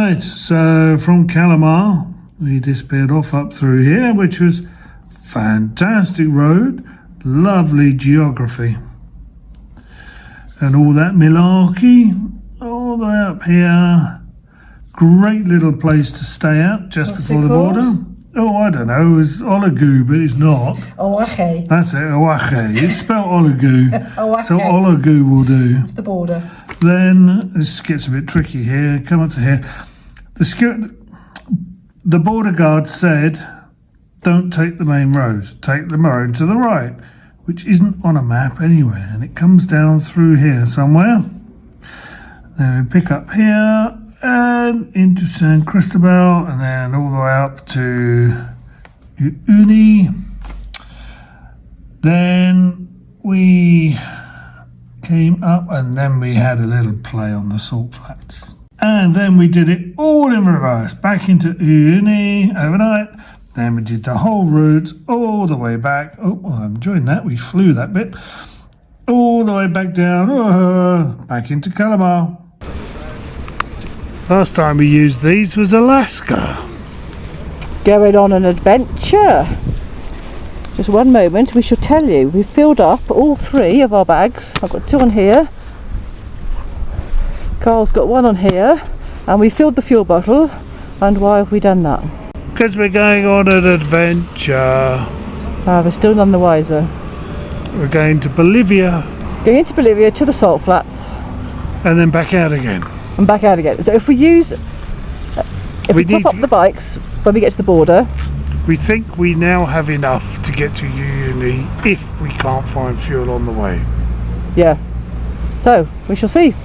Right, so from Calamar, we disappeared off up through here, which was fantastic road, lovely geography. And all that malarkey, all the way up here. Great little place to stay at just before the border. Oh, I don't know, it's Oligoo, but it's not. Oahe. That's it, Oahe. It's spelled Oligoo. Oahe. So Oligoo will do. It's the border. Then, this gets a bit tricky here, come up to here. The border guard said, don't take the main road, take the road to the right, which isn't on a map anywhere, and it comes down through here somewhere. Then we pick up here, and into San Cristobal, and then all the way up to Uyuni. Then we came up, and then we had a little play on the Salt Flats. And then we did it all in reverse, back into Uyuni overnight. Then we did the whole route all the way back. Oh, well, I'm enjoying that. We flew that bit. All the way back down, back into Calamar. Last time we used these was Alaska. Going on an adventure. Just one moment, we shall tell you. We've filled up all 3 of our bags. I've got 2 on here. Carl's got 1 on here. And we filled the fuel bottle. And why have we done that? Because we're going on an adventure. We're still none the wiser. We're going to Bolivia. Going into Bolivia to the Salt Flats. And then back out again. And back out again. So if we use... If we top up the bikes when we get to the border... We think we now have enough to get to Uyuni if we can't find fuel on the way. Yeah. So, we shall see.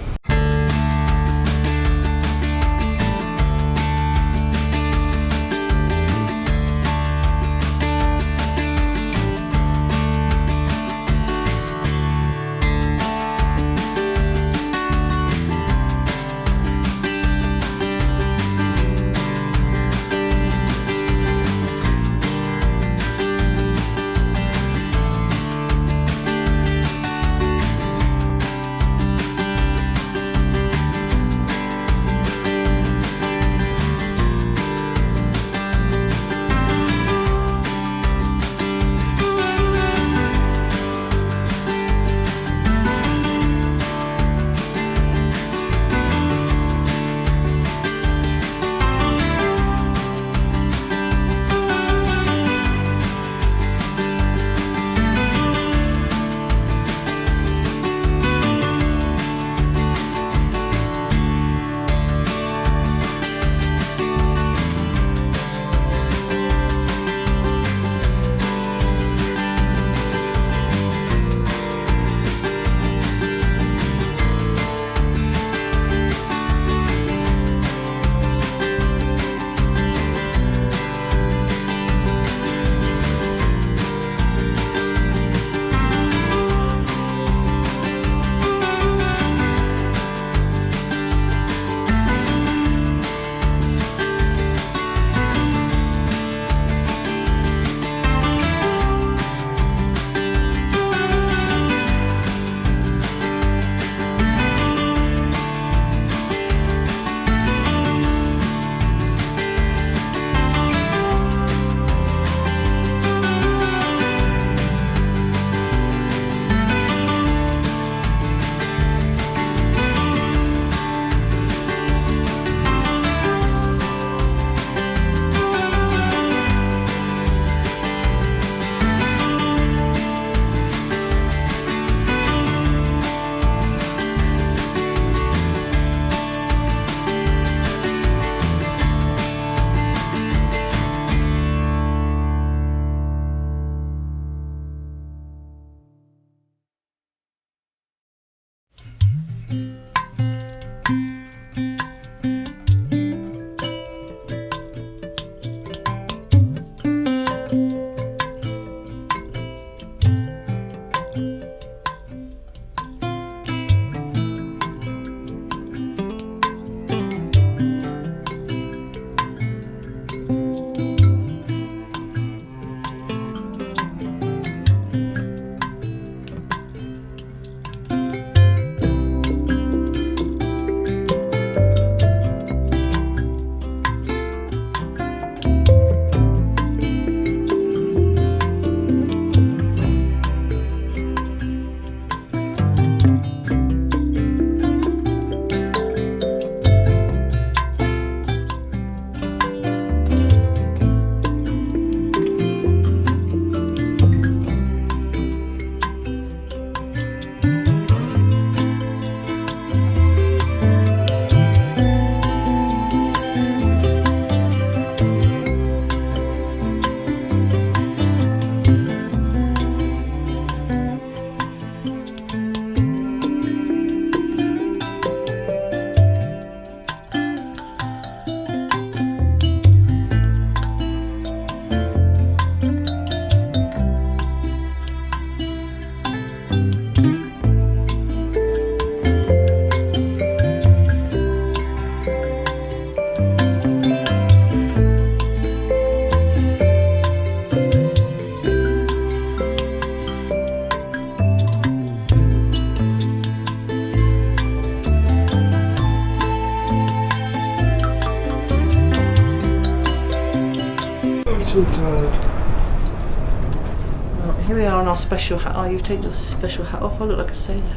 our special hat. Oh, you've taken your special hat off. I look like a sailor.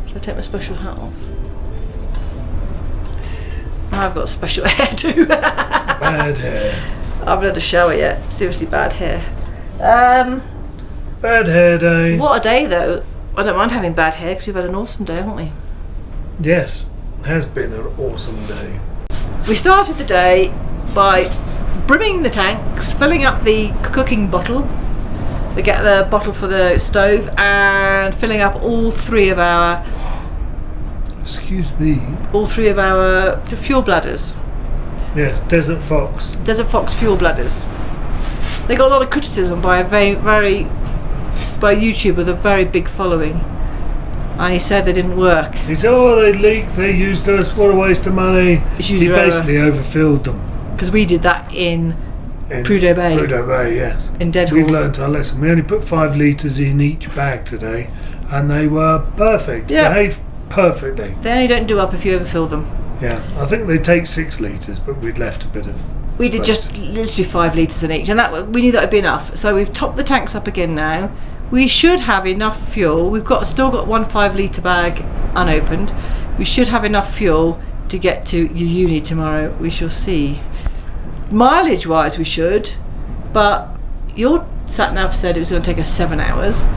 Should I take my special hat off? I've got special hair too. Bad hair. I haven't had a shower yet. Seriously, bad hair. Bad hair day. What a day though. I don't mind having bad hair because we've had an awesome day, haven't we? Yes, has been an awesome day. We started the day by brimming the tanks, filling up the cooking bottle, get the bottle for the stove, and filling up all three of our fuel bladders. Yes, Desert Fox fuel bladders. They got a lot of criticism by a by YouTube with a very big following, and he said they didn't work. He said, "Oh, they leaked. They used us. What a waste of money." He basically overfilled them because we did that in Prudhoe Bay. Prudhoe Bay, yes. In Dead We've Horse. learned our lesson. We only put 5 litres in each bag today, and they were perfect. Yeah. Behaved perfectly. They only don't do up if you overfill them. Yeah, I think they take 6 litres, but we'd left a bit of. We did just literally 5 litres in each, and that we knew that would be enough. So we've topped the tanks up again now. We should have enough fuel. We've still got one 5 litre bag unopened. We should have enough fuel to get to Uyuni tomorrow. We shall see. Mileage wise we should, but your sat nav said it was going to take us 7 hours.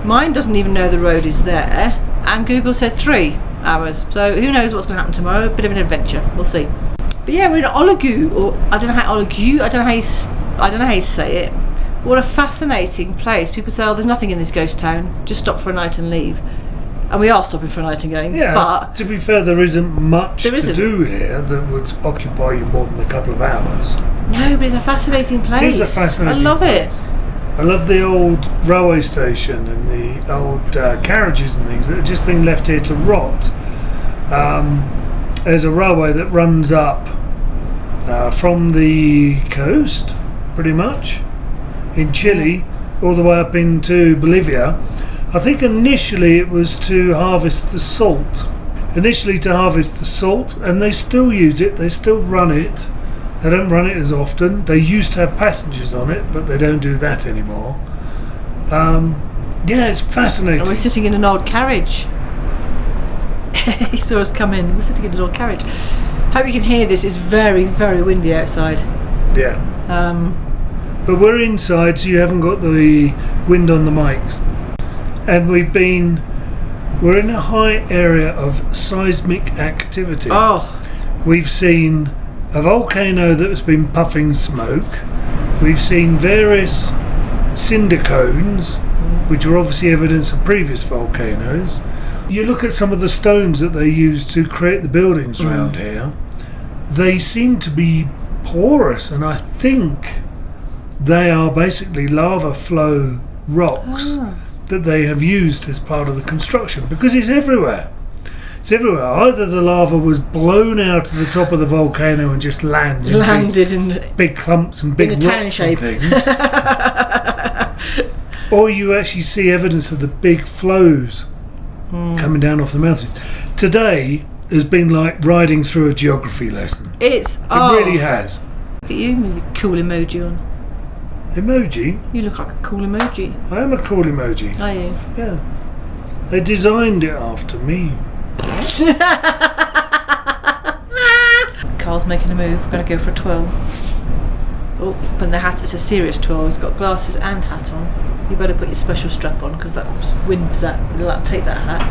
Mine doesn't even know the road is there, and Google said 3 hours. So who knows what's going to happen tomorrow. A bit of an adventure, we'll see. But yeah, we're in Olagu, or I don't know how you say it. What a fascinating place. People say, oh, there's nothing in this ghost town, just stop for a night and leave. And we are stopping for a night and going. Yeah, but to be fair, there isn't much to do here that would occupy you more than a couple of hours. No, but it's a fascinating place. It is a fascinating I love place. it. I love the old railway station and the old carriages and things that are just being left here to rot. There's a railway that runs up from the coast, pretty much, in Chile, all the way up into Bolivia. I think initially it was to harvest the salt. And they still use it, they still run it. They don't run it as often. They used to have passengers on it, but they don't do that anymore. Yeah, it's fascinating. And we're sitting in an old carriage. He saw us come in. We're sitting in an old carriage. Hope you can hear this. It's very, very windy outside. Yeah. But we're inside, so you haven't got the wind on the mics. And we're in a high area of seismic activity. Oh. We've seen a volcano that has been puffing smoke. We've seen various cinder cones, which are obviously evidence of previous volcanoes. You look at some of the stones that they use to create the buildings around here. They seem to be porous, and I think they are basically lava flow rocks that they have used as part of the construction, because it's everywhere. It's everywhere. Either the lava was blown out of the top of the volcano and just landed in big clumps and big rocks and things, or you actually see evidence of the big flows coming down off the mountains. Today has been like riding through a geography lesson. It really has. Look at you with a cool emoji on. Emoji? You look like a cool emoji. I am a cool emoji. Are you? Yeah. They designed it after me. Carl's making a move. We're going to go for a twirl. Oh, he's putting the hat. It's a serious twirl. He's got glasses and hat on. You better put your special strap on, because that wind's it'll take that hat.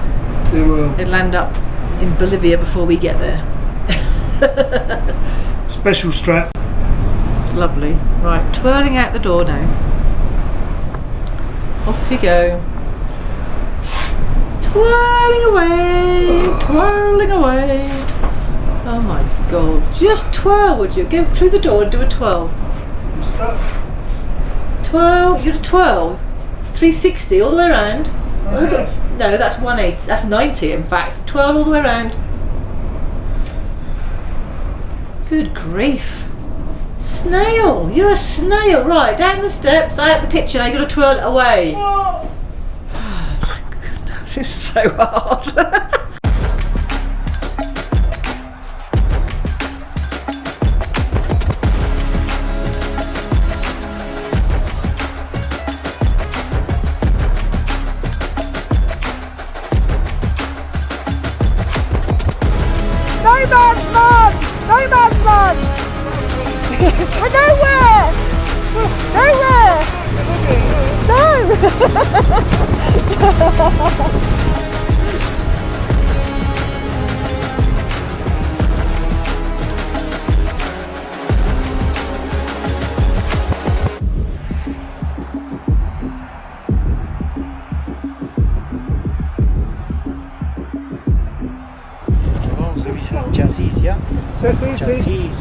It will. It'll land up in Bolivia before we get there. Special strap. Lovely. Right, twirling out the door now. Off we go. Twirling away, twirling away. Oh my god. Just twirl, would you? Go through the door and do a twirl. I'm stuck. Twirl, you're a twirl. 360 all the way around. No, that's 180. That's 90 in fact. Twirl all the way around. Good grief. Snail, you're a snail. Right, down the steps, out the picture, now you've got to twirl it away. Oh my goodness, it's so hard. run! We're nowhere! Nowhere! No! Chassis, yeah? Chassis.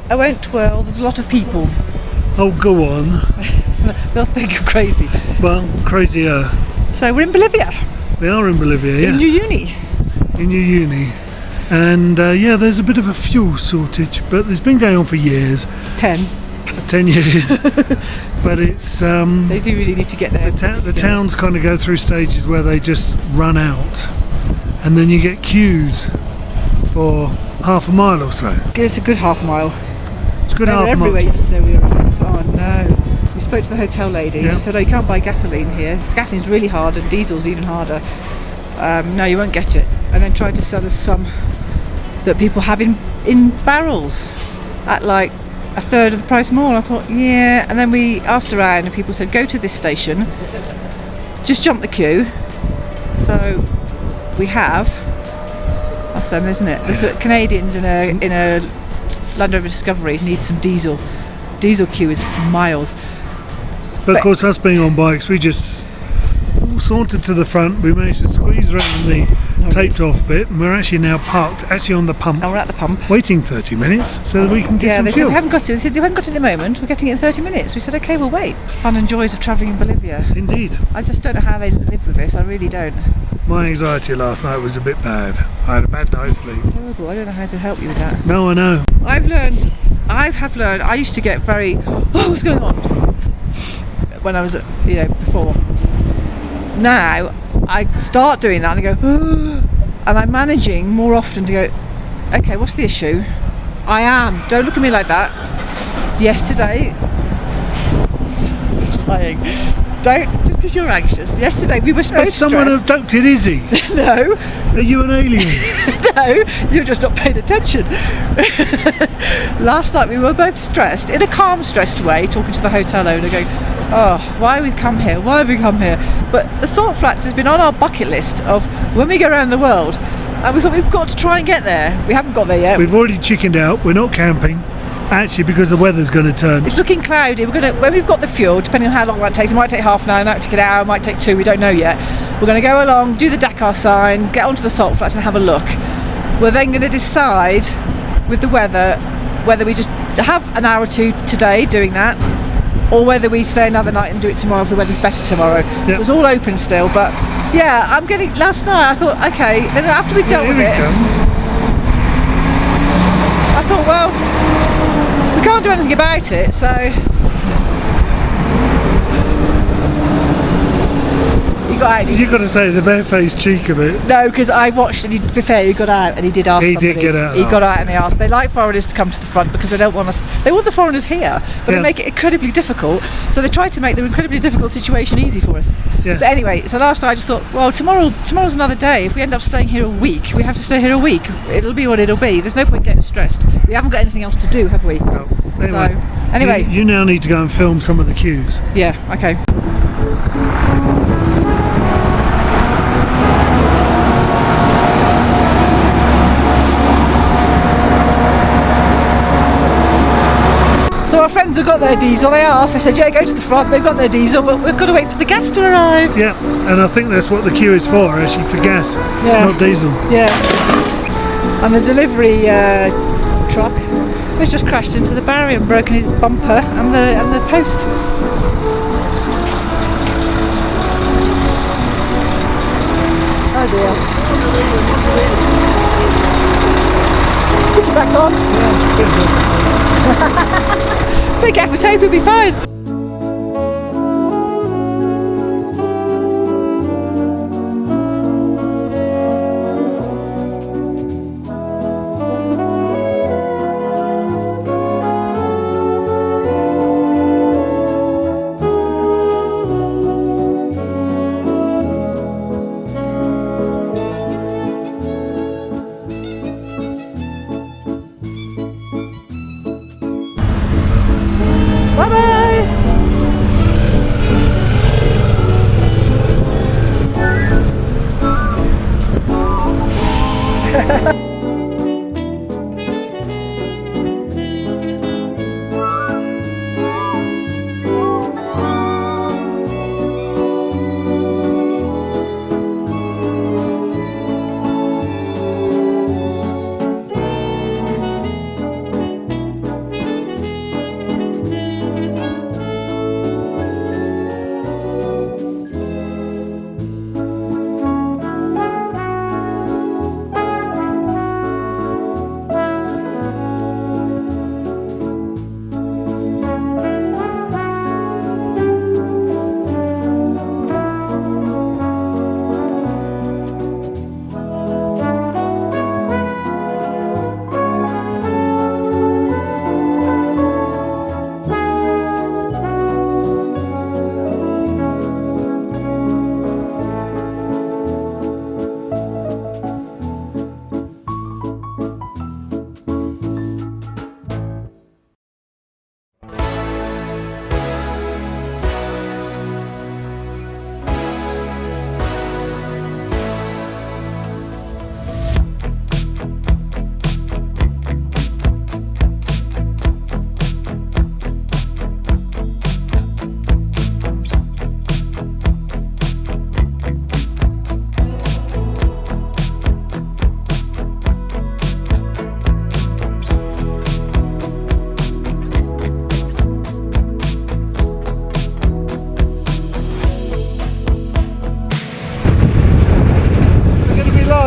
I won't twirl, there's a lot of people. Oh, go on. They'll think I'm crazy. Well, crazier. So we're in Bolivia. We are in Bolivia, yes. In Uyuni. In Uyuni. And yeah, there's a bit of a fuel shortage, but it's been going on for years. 10 years. But it's... they do really need to get there. The towns kind of go through stages where they just run out. And then you get queues for half a mile or so. It's a good half mile. It's a good half a mile. Everywhere yesterday we were. Oh no. We spoke to the hotel lady. Yeah. She said, oh, you can't buy gasoline here. Gasoline's really hard and diesel's even harder. No, you won't get it. And then tried to sell us some that people have in barrels at like a third of the price more. And I thought, yeah. And then we asked around and people said, go to this station, just jump the queue. So we have. That's them, isn't it? The Canadians in a Land Rover Discovery need some diesel. Diesel queue is miles. But of course, us being on bikes, we just sauntered to the front. We managed to squeeze around the taped off bit, and we're actually now parked on the pump. Oh, we're at the pump. Waiting 30 minutes so that we can get some they fuel. said we haven't got it. They said we haven't got it at the moment. We're getting it in 30 minutes. We said okay, we'll wait. Fun and joys of travelling in Bolivia. Indeed. I just don't know how they live with this. I really don't. My anxiety last night was a bit bad. I had a bad night's sleep. Terrible. I don't know how to help you with that. No, I know. I have learned. I used to get very, oh, what's going on? When I was, before. Now I start doing that and I go, oh, and I'm managing more often to go, okay, what's the issue? Don't look at me like that. Yesterday, he's lying. Don't, just because you're anxious. Yesterday we were supposed to. Someone abducted Izzy. No. Are you an alien? No, you're just not paying attention. Last night we were both stressed, in a calm, stressed way, talking to the hotel owner, going, oh, why have we come here? Why have we come here? But the Salt Flats has been on our bucket list of when we go around the world, and we thought we've got to try and get there. We haven't got there yet. We've already chickened out. We're not camping. Actually, because the weather's going to turn. It's looking cloudy. When we've got the fuel, depending on how long that takes, it might take half an hour, it might take an hour, it might take 2, we don't know yet. We're going to go along, do the Dakar sign, get onto the Salt Flats and have a look. We're then going to decide with the weather whether we just have an hour or two today doing that, or whether we stay another night and do it tomorrow if the weather's better tomorrow. Yep. So it's all open still, but yeah, last night I thought, okay, then after we dealt with it, Comes. I thought, well, we can't do anything about it, so he got out. You've got to say the barefaced cheek of it. No, because I watched and to be fair, he got out and he did ask He somebody. did get out. He got out and he asked. They like foreigners to come to the front because they don't want us. They want the foreigners here, but Yeah. they make it incredibly difficult. So they try to make the incredibly difficult situation easy for us. Yes. But anyway, so last night I just thought, well, tomorrow's another day. If we end up staying here a week, we have to stay here a week. It'll be what it'll be. There's no point getting stressed. We haven't got anything else to do, have we? No. So anyway, you now need to go and film some of the queues. yeah, okay. So our friends have got their diesel. They asked. I said, yeah, go to the front. They've got their diesel, but we've got to wait for the gas to arrive. Yeah, and I think that's what the queue is for, actually, for gas, Yeah. not diesel. Yeah. And the delivery truck has just crashed into the barrier and broken his bumper and the post. Oh dear. Stick it back on. Big gaffer tape will be fine. Bye-bye.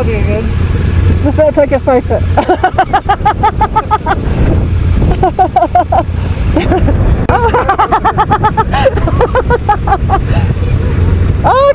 Again. Just let her take a photo. Oh,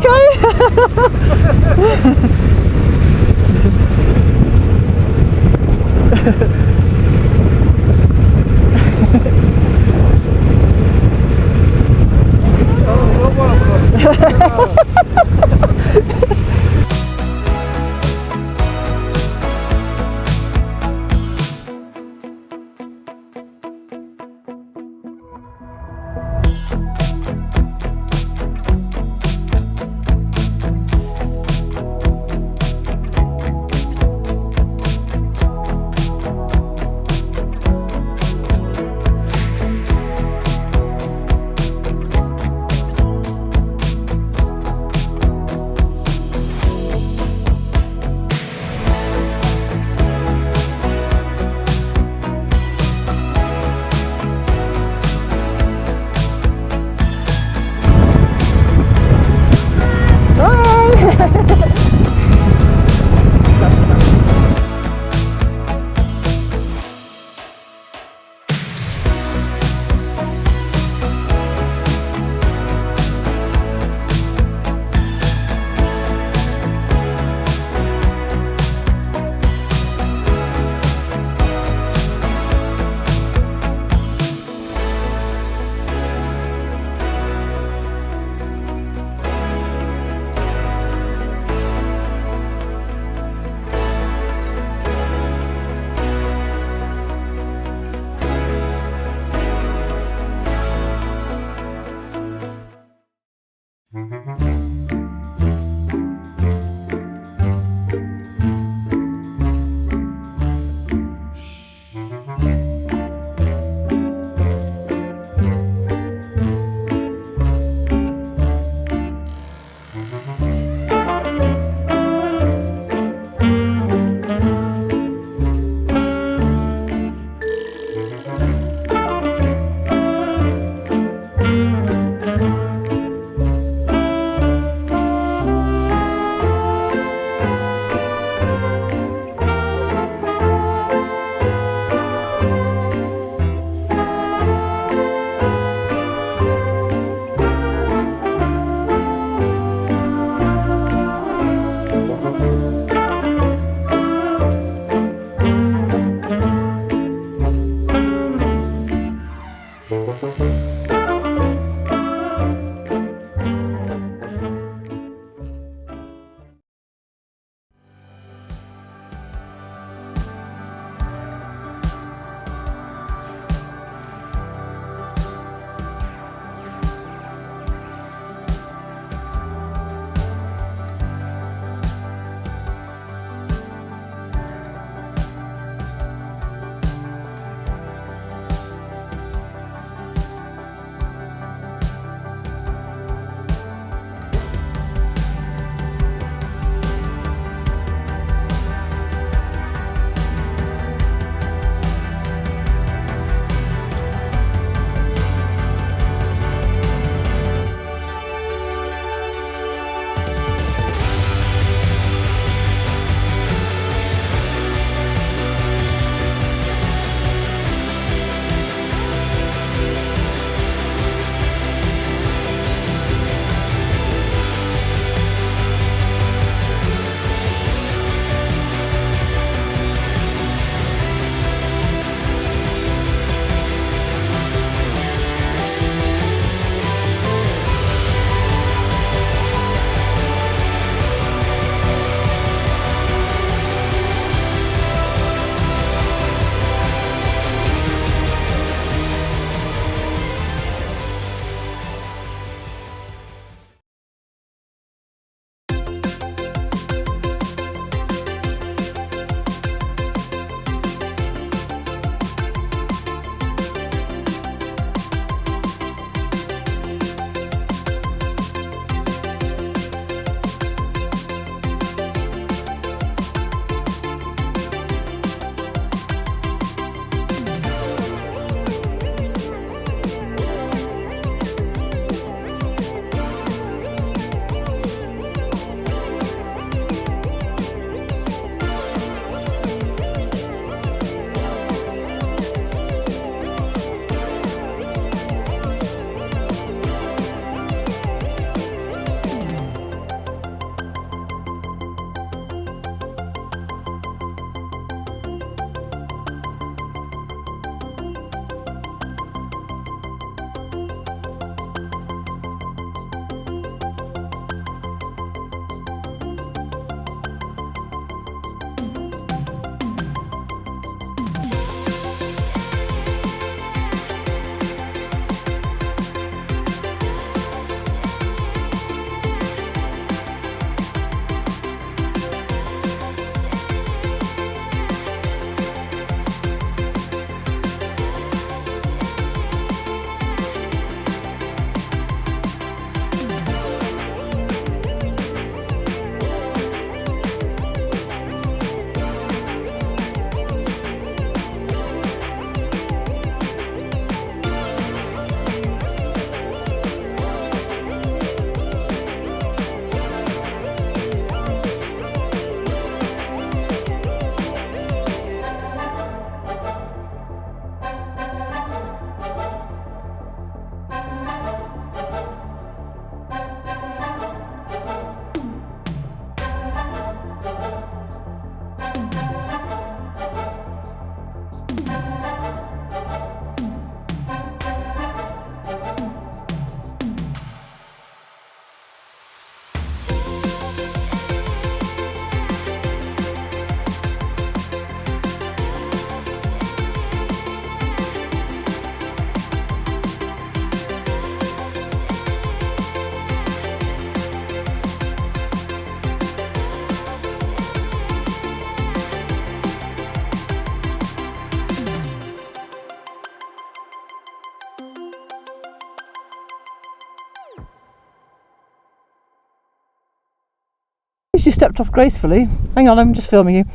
least you stepped off gracefully. Hang on, I'm just filming you.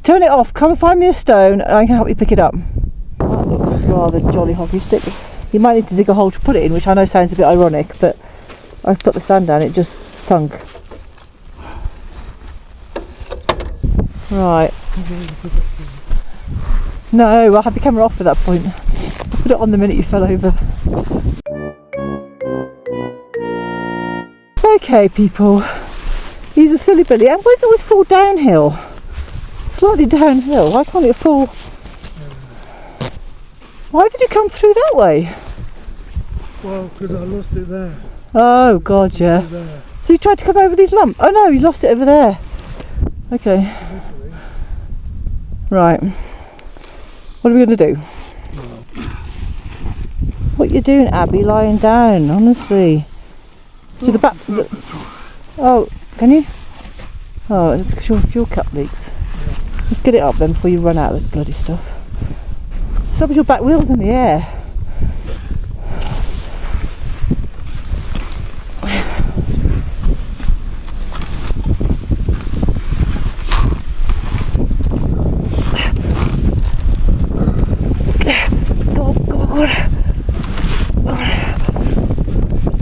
Turn it off, come and find me a stone and I can help you pick it up. That looks rather jolly hockey sticks. You might need to dig a hole to put it in, which I know sounds a bit ironic, but I put the stand down, it just sunk. Right. No, I had the camera off at that point. I put it on the minute you fell over. Okay, people. He's a silly Billy. And why does it always fall downhill? Slightly downhill. Why can't it fall? Why did you come through that way? Well, because I lost it there. Oh, God, yeah. There. So you tried to come over these lumps? Oh, no, you lost it over there. Okay. Right. What are we going to do? What are you doing, Abby? Lying down, honestly. See the back. Oh, can you? Oh, it's because your fuel cap leaks. Let's get it up then before you run out of the bloody stuff. Stop with your back wheels in the air.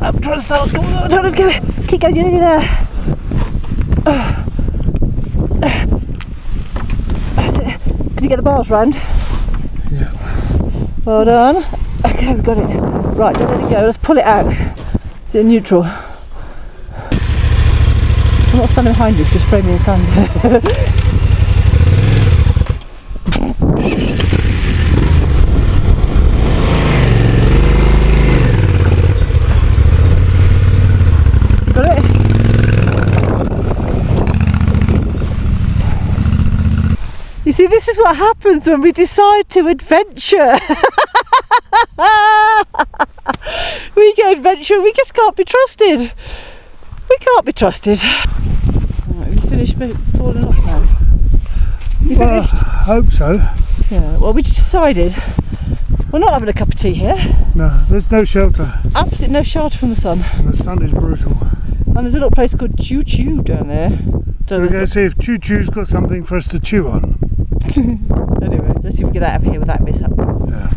I'm trying to start. Go on, keep going, you're nearly there. Can you get the bars round? Yeah. Well done. Okay, we've got it. Right, don't let it go. Let's pull it out. Is it in neutral? I'm not standing behind you, just spray me in sand. You see, this is what happens when we decide to adventure. We go adventure, we just can't be trusted. We can't be trusted. Right, you finished falling off now? You Well, finished? I hope so. Yeah, well, we just decided we're not having a cup of tea here. No, there's no shelter. Absolutely no shelter from the sun. And the sun is brutal. And there's a little place called Choo Choo down there. So we're going to see if Choo Choo's got something for us to chew on. Anyway, let's see if we get out of here without mishap. Yeah.